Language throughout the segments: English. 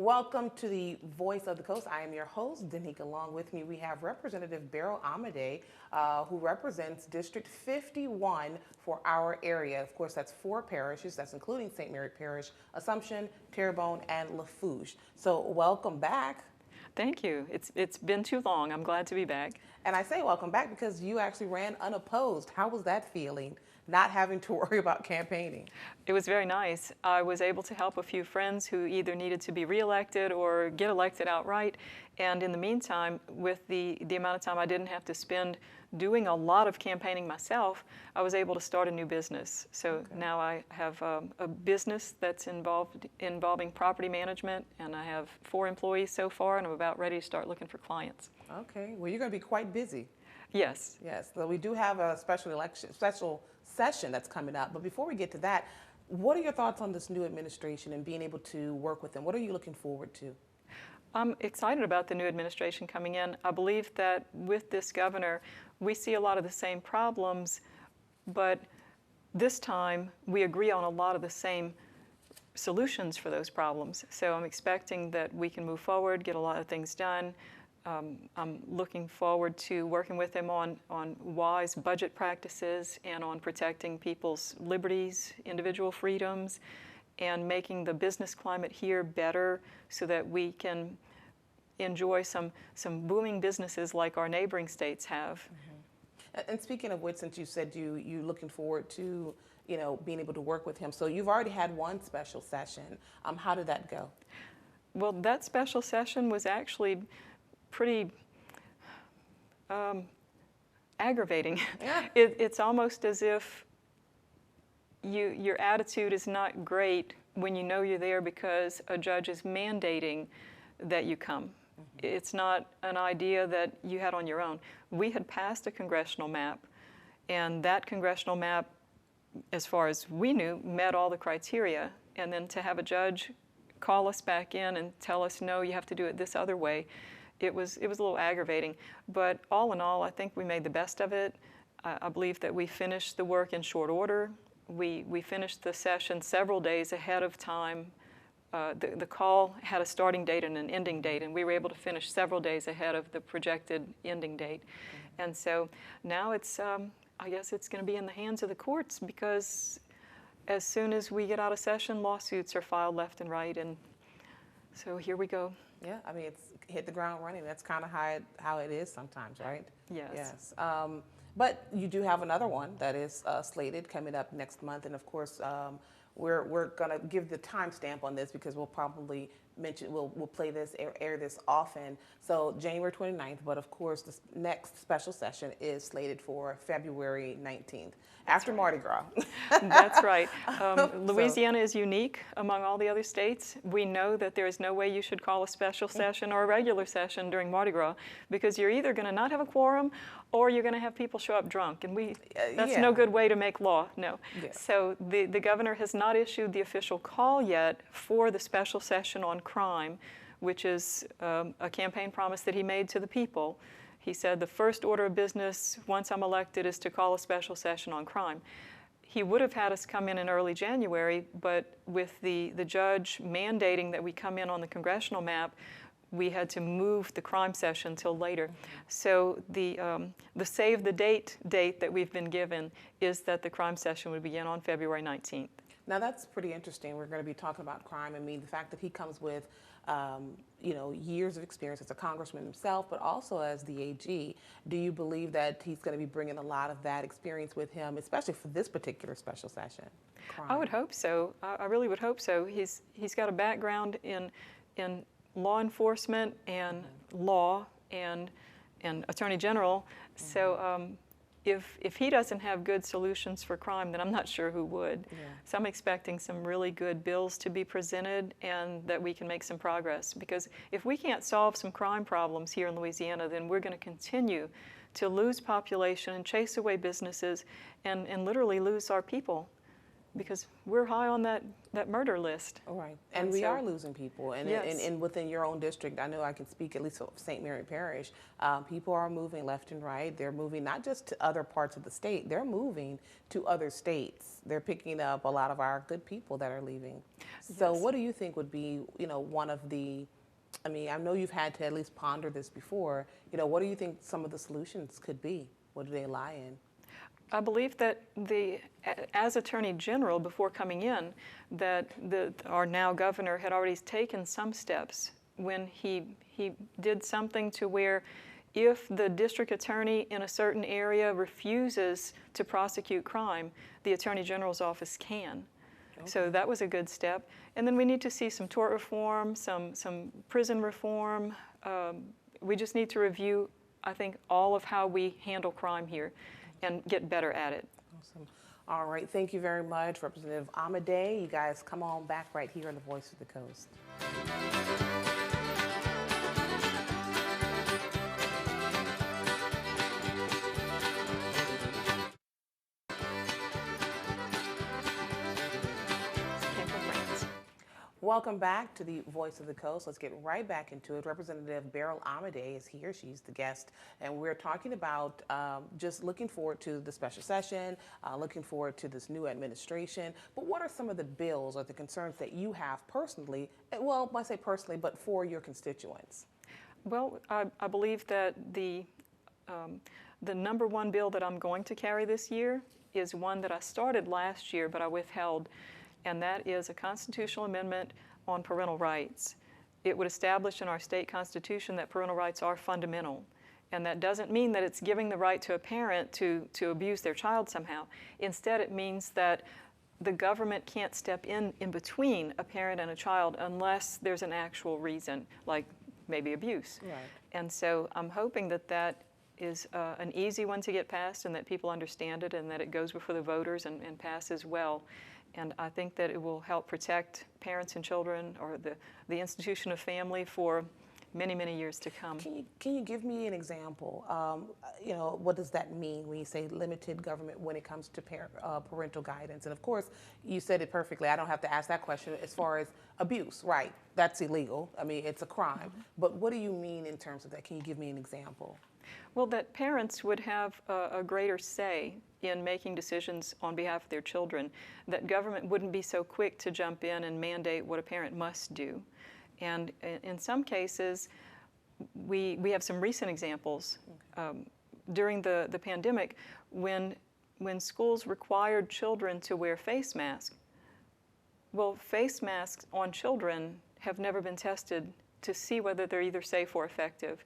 Welcome to the Voice of the Coast. I am your host, Danique. Along with me, we have Representative Beryl Amedée, who represents District 51 for our area. Of course, that's 4 parishes. That's including St. Mary Parish, Assumption, Terrebonne, and Lafourche. So welcome back. Thank you. It's been too long. I'm glad to be back. And I say welcome back because you actually ran unopposed. How was that feeling, not having to worry about campaigning? It was very nice. I was able to help a few friends who either needed to be reelected or get elected outright. And in the meantime, with the amount of time I didn't have to spend doing a lot of campaigning myself, I was able to start a new business. So now I have a business that's involving property management, and I have 4 employees so far, and I'm about ready to start looking for clients. Okay, well, you're going to be quite busy. Yes. Yes, so we do have a special session that's coming up. But before we get to that, what are your thoughts on this new administration and being able to work with them? What are you looking forward to? I'm excited about the new administration coming in. I believe that with this governor, we see a lot of the same problems, but this time we agree on a lot of the same solutions for those problems. So I'm expecting that we can move forward, get a lot of things done. I'm looking forward to working with him on wise budget practices and on protecting people's liberties, individual freedoms, and making the business climate here better so that we can enjoy some booming businesses like our neighboring states have. Mm-hmm. And speaking of which, since you said you looking forward to being able to work with him, so you've already had one special session. How did that go? Well, that special session was actually pretty aggravating. Yeah. It's almost as if your attitude is not great when you know you're there because a judge is mandating that you come. Mm-hmm. It's not an idea that you had on your own. We had passed a congressional map, and that congressional map, as far as we knew, met all the criteria. And then to have a judge call us back in and tell us, no, you have to do it this other way, it was a little aggravating. But all in all, I think we made the best of it. I believe that we finished the work in short order. We finished the session several days ahead of time. The call had a starting date and an ending date, and we were able to finish several days ahead of the projected ending date. Mm-hmm. And so now it's, I guess it's going to be in the hands of the courts, because as soon as we get out of session, lawsuits are filed left and right, and so here we go. Yeah, I mean, it's hit the ground running. That's kind of how it is sometimes, right? Yes. Yes. But you do have another one that is slated coming up next month, and of course, we're going to give the timestamp on this because we'll probably mention, we'll play this, air this often. So January 29th, but of course the next special session is slated for February 19th, after Mardi Gras. That's right. Louisiana is unique among all the other states. We know that there is no way you should call a special session or a regular session during Mardi Gras, because you're either going to not have a quorum or you're going to have people show up drunk, and that's no good way to make law, no. Yeah. So the governor has not issued the official call yet for the special session on crime, which is a campaign promise that he made to the people. He said the first order of business once I'm elected is to call a special session on crime. He would have had us come in early January, but with the judge mandating that we come in on the congressional map, we had to move the crime session till later. So the save the date that we've been given is that the crime session would begin on February 19th. Now that's pretty interesting. We're going to be talking about crime. I mean, the fact that he comes with, years of experience as a congressman himself, but also as the AG. Do you believe that he's going to be bringing a lot of that experience with him, especially for this particular special session? Crime. I would hope so. I really would hope so. He's got a background in law enforcement and law and attorney general. Mm-hmm. So if he doesn't have good solutions for crime, then I'm not sure who would. Yeah. So I'm expecting some really good bills to be presented and that we can make some progress. Because if we can't solve some crime problems here in Louisiana, then we're going to continue to lose population and chase away businesses and literally lose our people. because we're high on that murder list. All right. And And we so- are losing people. And, Yes. and within your own district, I know I can speak at least of St. Mary Parish, people are moving left and right. They're moving not just to other parts of the state, they're moving to other states. They're picking up a lot of our good people that are leaving. So Yes. what do you think would be, one of the, I mean, I know you've had to at least ponder this before, what do you think some of the solutions could be? What do they lie in? I believe that as Attorney General, before coming in, that our now governor had already taken some steps when he did something to where if the district attorney in a certain area refuses to prosecute crime, the Attorney General's office can. Okay. So that was a good step. And then we need to see some tort reform, some prison reform. We just need to review, I think, all of how we handle crime here and get better at it. Awesome. All right. Thank you very much, Representative Amedée. You guys come on back right here on the Voice of the Coast. Welcome back to the Voice of the Coast. Let's get right back into it. Representative Beryl Amedée is here. She's the guest, and we're talking about just looking forward to the special session, looking forward to this new administration. But what are some of the bills or the concerns that you have personally, well, I say personally, but for your constituents? Well, I believe that the number one bill that I'm going to carry this year is one that I started last year, but I withheld, and that is a constitutional amendment on parental rights. It would establish in our state constitution that parental rights are fundamental. And that doesn't mean that it's giving the right to a parent to abuse their child somehow. Instead, it means that the government can't step in between a parent and a child unless there's an actual reason, like maybe abuse. Right. And so I'm hoping that that is an easy one to get passed and that people understand it and that it goes before the voters and passes well. And I think that it will help protect parents and children or the institution of family for many, many years to come. Can you give me an example? What does that mean when you say limited government when it comes to parental guidance? And of course, you said it perfectly. I don't have to ask that question as far as abuse, right? That's illegal. I mean, it's a crime. Mm-hmm. But what do you mean in terms of that? Can you give me an example? Well, that parents would have a greater say in making decisions on behalf of their children, that government wouldn't be so quick to jump in and mandate what a parent must do. And in some cases, we have some recent examples. During the pandemic, when schools required children to wear face masks, well, face masks on children have never been tested to see whether they're either safe or effective.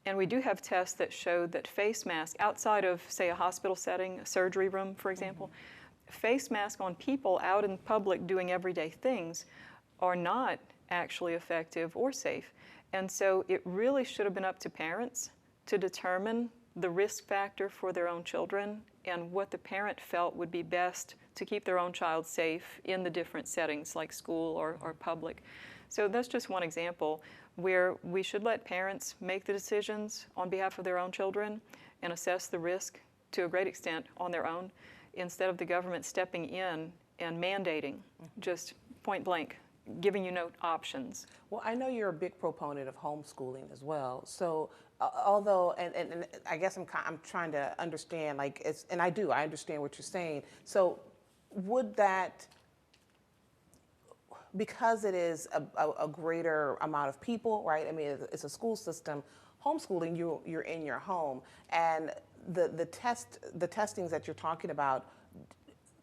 And we do have tests that show that face masks, outside of, say, a hospital setting, a surgery room, for example, mm-hmm. face masks on people out in public doing everyday things are not actually effective or safe. And so it really should have been up to parents to determine the risk factor for their own children and what the parent felt would be best to keep their own child safe in the different settings like school or public. So that's just one example where we should let parents make the decisions on behalf of their own children and assess the risk to a great extent on their own instead of the government stepping in and mandating, just point blank, giving you no options. Well, I know you're a big proponent of homeschooling as well. So although, and I guess I'm trying to understand, like, I understand what you're saying. So would that, because it is a greater amount of people, right? I mean, it's a school system. Homeschooling, you're in your home, and the testings that you're talking about,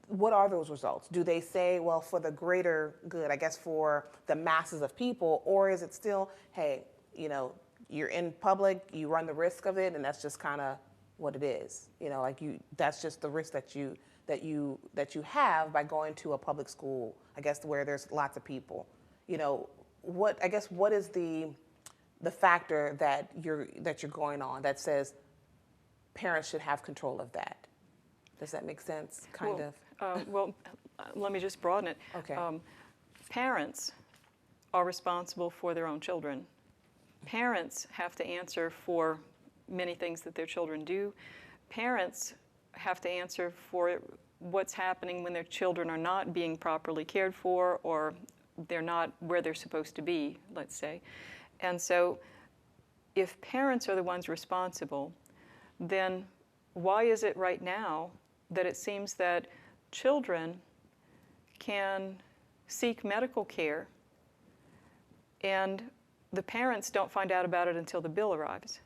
what are those results? Do they say, well, for the greater good, I guess for the masses of people, or is it still, hey, you're in public, you run the risk of it, and that's just kind of what it is, that's just the risk that you have by going to a public school, I guess, where there's lots of people. What is the factor that you're going on that says parents should have control of that? Does that make sense? Kind of. Let me just broaden it. Okay. Parents are responsible for their own children. Parents have to answer for many things that their children do. Parents have to answer for what's happening when their children are not being properly cared for, or they're not where they're supposed to be, let's say. And so if parents are the ones responsible, then why is it right now that it seems that children can seek medical care and the parents don't find out about it until the bill arrives?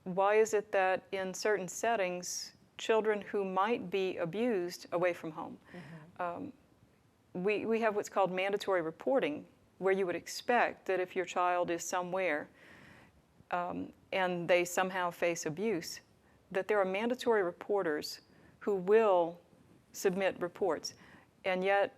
Why is it that in certain settings, children who might be abused away from home, we have what's called mandatory reporting, where you would expect that if your child is somewhere and they somehow face abuse, that there are mandatory reporters who will submit reports. And yet,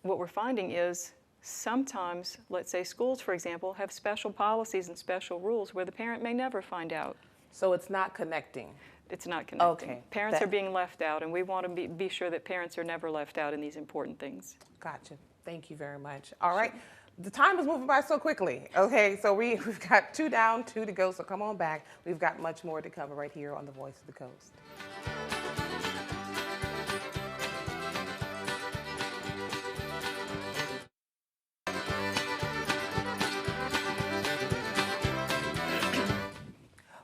what we're finding is sometimes, let's say schools, for example, have special policies and special rules where the parent may never find out. So it's not connecting. It's not connecting. Okay. Parents are being left out, and we want to be sure that parents are never left out in these important things. Gotcha. Thank you very much. All right. The time is moving by so quickly. Okay, so we've got 2 down, 2 to go, so come on back. We've got much more to cover right here on The Voice of the Coast.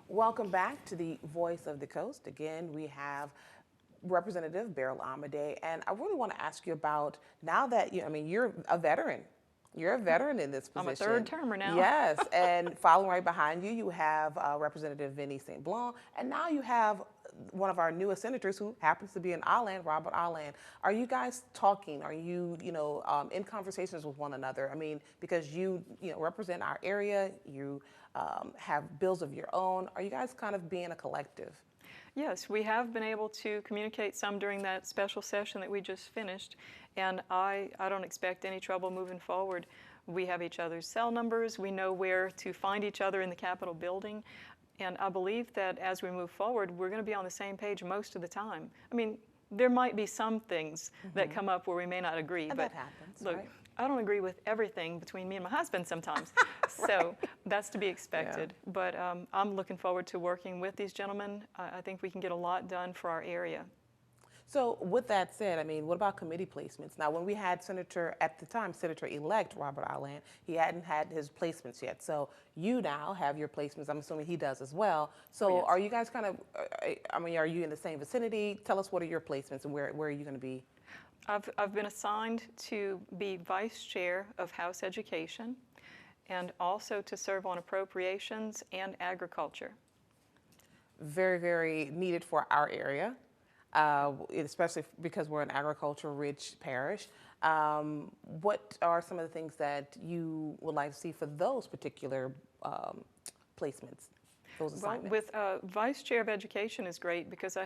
Welcome back to The Voice of the Coast. Again, we have Representative Beryl Amedée, and I really want to ask you about, now that you're a veteran. You're a veteran in this position. I'm a third termer now. Yes, and following right behind you, you have Representative Vinnie St. Blanc, and now you have one of our newest senators who happens to be an Allen, Robert Allen. Are you guys talking? Are you, in conversations with one another? I mean, because you represent our area, you have bills of your own. Are you guys kind of being a collective? Yes, we have been able to communicate some during that special session that we just finished, and I don't expect any trouble moving forward. We have each other's cell numbers. We know where to find each other in the Capitol building, and I believe that as we move forward, we're going to be on the same page most of the time. I mean, there might be some things that come up where we may not agree, and but that happens, look, right? I don't agree with everything between me and my husband sometimes, Right. So that's to be expected. Yeah. But I'm looking forward to working with these gentlemen. I think we can get a lot done for our area. So with that said, I mean, what about committee placements? Now, when we had at the time, Senator-elect Robert Allen, he hadn't had his placements yet. So you now have your placements. I'm assuming he does as well. So Oh, yes. Are you guys kind of, are you in the same vicinity? Tell us, what are your placements and where are you going to be? I've been assigned to be Vice Chair of House Education and also to serve on Appropriations and Agriculture. Very, very needed for our area, especially because we're an agriculture-rich parish. What are some of the things that you would like to see for those particular placements, those assignments? Well, with Vice Chair of Education is great because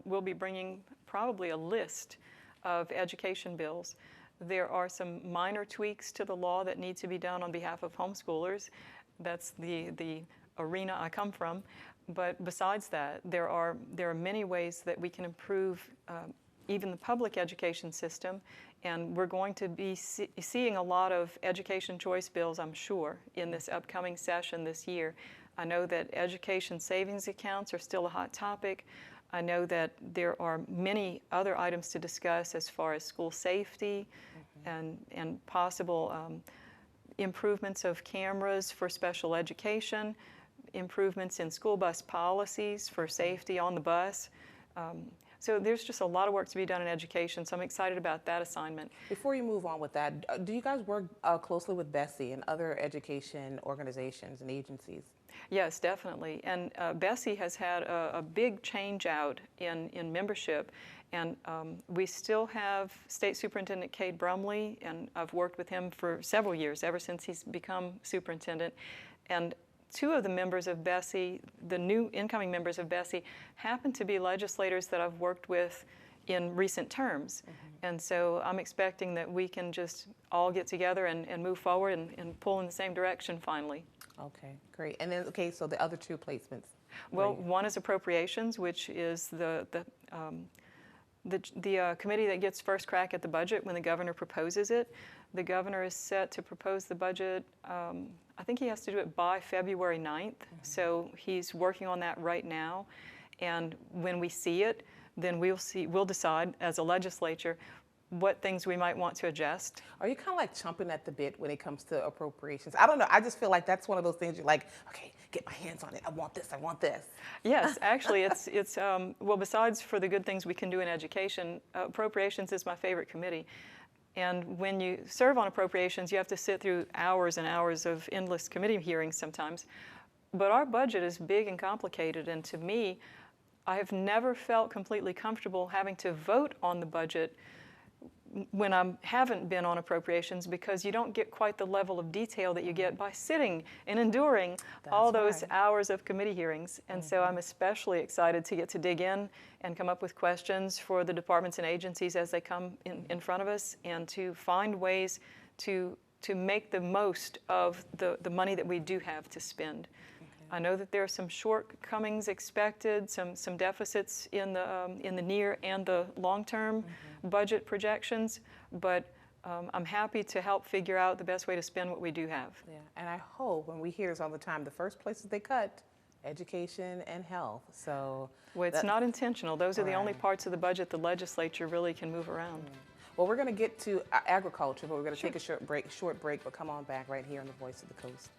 we'll be bringing probably a list of education bills. There are some minor tweaks to the law that need to be done on behalf of homeschoolers. That's the arena I come from. But besides that, there are many ways that we can improve even the public education system, and we're going to be seeing a lot of education choice bills, I'm sure, in this upcoming session this year. I know that education savings accounts are still a hot topic. I know that there are many other items to discuss as far as school safety and possible improvements of cameras for special education, improvements in school bus policies for safety on the bus. So there's just a lot of work to be done in education, so I'm excited about that assignment. Before you move on with that, do you guys work closely with Bessie and other education organizations and agencies? Yes, definitely. And Bessie has had a big change out in membership. And we still have State Superintendent Cade Brumley, and I've worked with him for several years, ever since he's become superintendent. And 2 of the members of Bessie, the new incoming members of Bessie, happen to be legislators that I've worked with in recent terms. And so I'm expecting that we can just all get together and move forward and pull in the same direction finally. Okay, great. And then, okay, so the other 2 placements. Well, one is Appropriations, which is the committee that gets first crack at the budget when the governor proposes it. The governor is set to propose the budget, I think he has to do it by February 9th, so he's working on that right now. And when we see it, then we'll decide as a legislature what things we might want to adjust. Are you kind of like chomping at the bit when it comes to appropriations? I don't know. I just feel like that's one of those things you're like, okay, get my hands on it. I want this. I want this. Yes, actually, it's well, besides for the good things we can do in education, appropriations is my favorite committee. And when you serve on appropriations, you have to sit through hours and hours of endless committee hearings sometimes. But our budget is big and complicated, and to me, I have never felt completely comfortable having to vote on the budget when I haven't been on appropriations, because you don't get quite the level of detail that you get by sitting and enduring all those hours of committee hearings. And so I'm especially excited to get to dig in and come up with questions for the departments and agencies as they come in front of us, and to find ways to make the most of the money that we do have to spend. I know that there are some shortcomings expected, some deficits in the near and the long-term budget projections, but I'm happy to help figure out the best way to spend what we do have. Yeah, and I hope when we hear this all the time, the first places they cut, education and health. So well, it's not intentional. Those are the only parts of the budget the legislature really can move around. Well, we're going to get to agriculture, but we're going to take a short break, but come on back right here on the Voice of the Coast.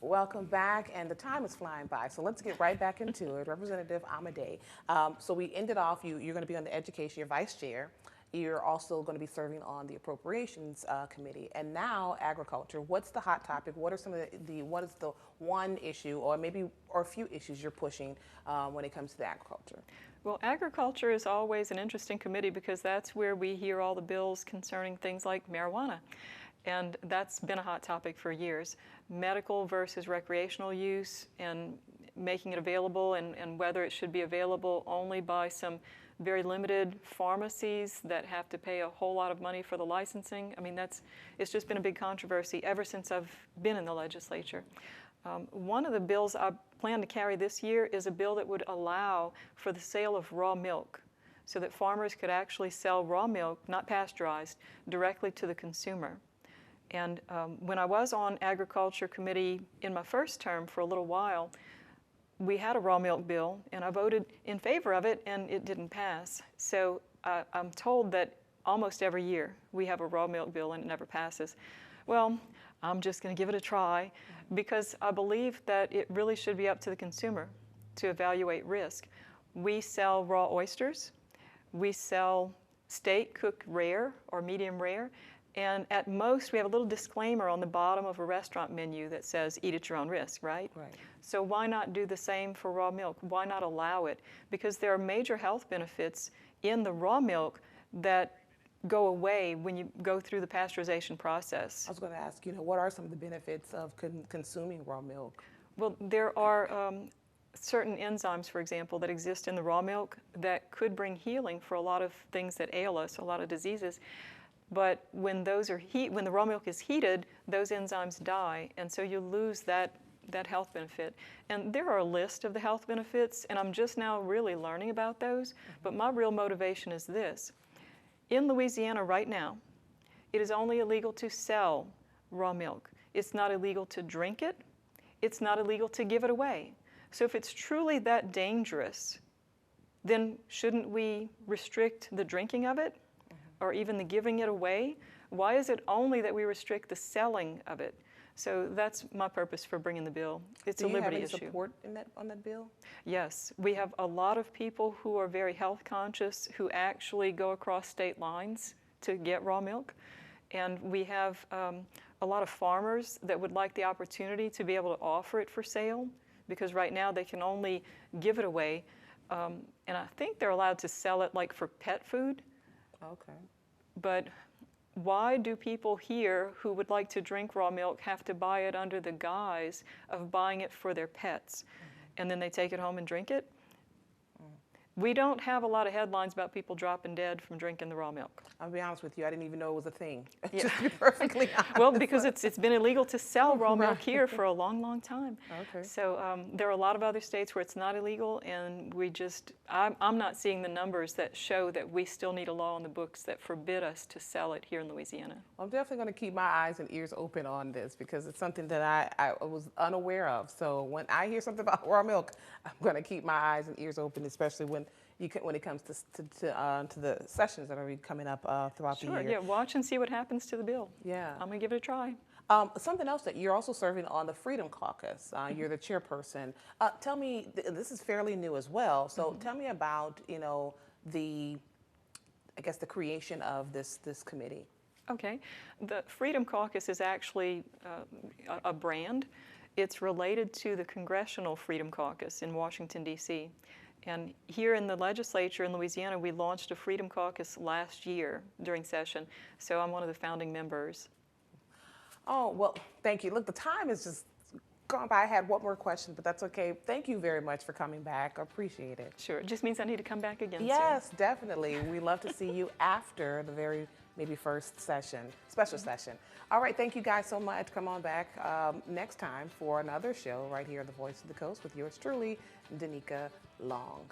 Welcome back, and the time is flying by, so let's get right back into it. Representative Amedée. So we ended off, you're going to be on the education, you're vice chair. You're also going to be serving on the appropriations committee, and now agriculture. What's the hot topic? What are some of what is the one issue, or a few issues you're pushing when it comes to the agriculture? Well, agriculture is always an interesting committee because that's where we hear all the bills concerning things like marijuana. And that's been a hot topic for years. Medical versus recreational use, and making it available, and whether it should be available only by some very limited pharmacies that have to pay a whole lot of money for the licensing. I mean, it's just been a big controversy ever since I've been in the legislature. One of the bills I plan to carry this year is a bill that would allow for the sale of raw milk, so that farmers could actually sell raw milk, not pasteurized, directly to the consumer. And when I was on Agriculture Committee in my first term for a little while, we had a raw milk bill, and I voted in favor of it, and it didn't pass. So I'm told that almost every year we have a raw milk bill and it never passes. Well, I'm just going to give it a try, because I believe that it really should be up to the consumer to evaluate risk. We sell raw oysters. We sell steak cooked rare or medium rare. And at most, we have a little disclaimer on the bottom of a restaurant menu that says, eat at your own risk, right? Right. So why not do the same for raw milk? Why not allow it? Because there are major health benefits in the raw milk that go away when you go through the pasteurization process. I was going to ask, what are some of the benefits of consuming raw milk? Well, there are certain enzymes, for example, that exist in the raw milk that could bring healing for a lot of things that ail us, a lot of diseases. But when when the raw milk is heated, those enzymes die, and so you lose that health benefit. And there are a list of the health benefits, and I'm just now really learning about those. But my real motivation is this. In Louisiana right now, it is only illegal to sell raw milk. It's not illegal to drink it. It's not illegal to give it away. So if it's truly that dangerous, then shouldn't we restrict the drinking of it? Or even the giving it away? Why is it only that we restrict the selling of it? So that's my purpose for bringing the bill. It's a liberty issue. Do you have any support on that bill? Yes, we have a lot of people who are very health conscious who actually go across state lines to get raw milk. And we have a lot of farmers that would like the opportunity to be able to offer it for sale, because right now they can only give it away. And I think they're allowed to sell it like for pet food. Okay. But why do people here who would like to drink raw milk have to buy it under the guise of buying it for their pets? And then they take it home and drink it? We don't have a lot of headlines about people dropping dead from drinking the raw milk. I'll be honest with you, I didn't even know it was a thing. Yeah. Just to be perfectly honest. Well, because it's been illegal to sell raw milk Right. here for a long, long time. Okay. So there are a lot of other states where it's not illegal, and I'm not seeing the numbers that show that we still need a law on the books that forbid us to sell it here in Louisiana. Well, I'm definitely going to keep my eyes and ears open on this because it's something that I was unaware of. So when I hear something about raw milk, I'm going to keep my eyes and ears open, especially when it comes to the sessions that are coming up throughout the Sure, year. yeah, watch and see what happens to the bill. Yeah. I'm going to give it a try. Something else that you're also serving on the Freedom Caucus. You're the chairperson. Tell me, this is fairly new as well. So tell me about the creation of this committee. Okay. The Freedom Caucus is actually a brand. It's related to the Congressional Freedom Caucus in Washington, D.C. And here in the legislature in Louisiana, we launched a Freedom Caucus last year during session. So I'm one of the founding members. Oh, well, thank you. Look, the time is just gone by. I had one more question, but that's okay. Thank you very much for coming back. I appreciate it. Sure. It just means I need to come back again Yes, definitely. We love to see you after the very maybe first session, special session. All right, thank you guys so much. Come on back next time for another show right here on The Voice of the Coast with yours truly, Danica Long.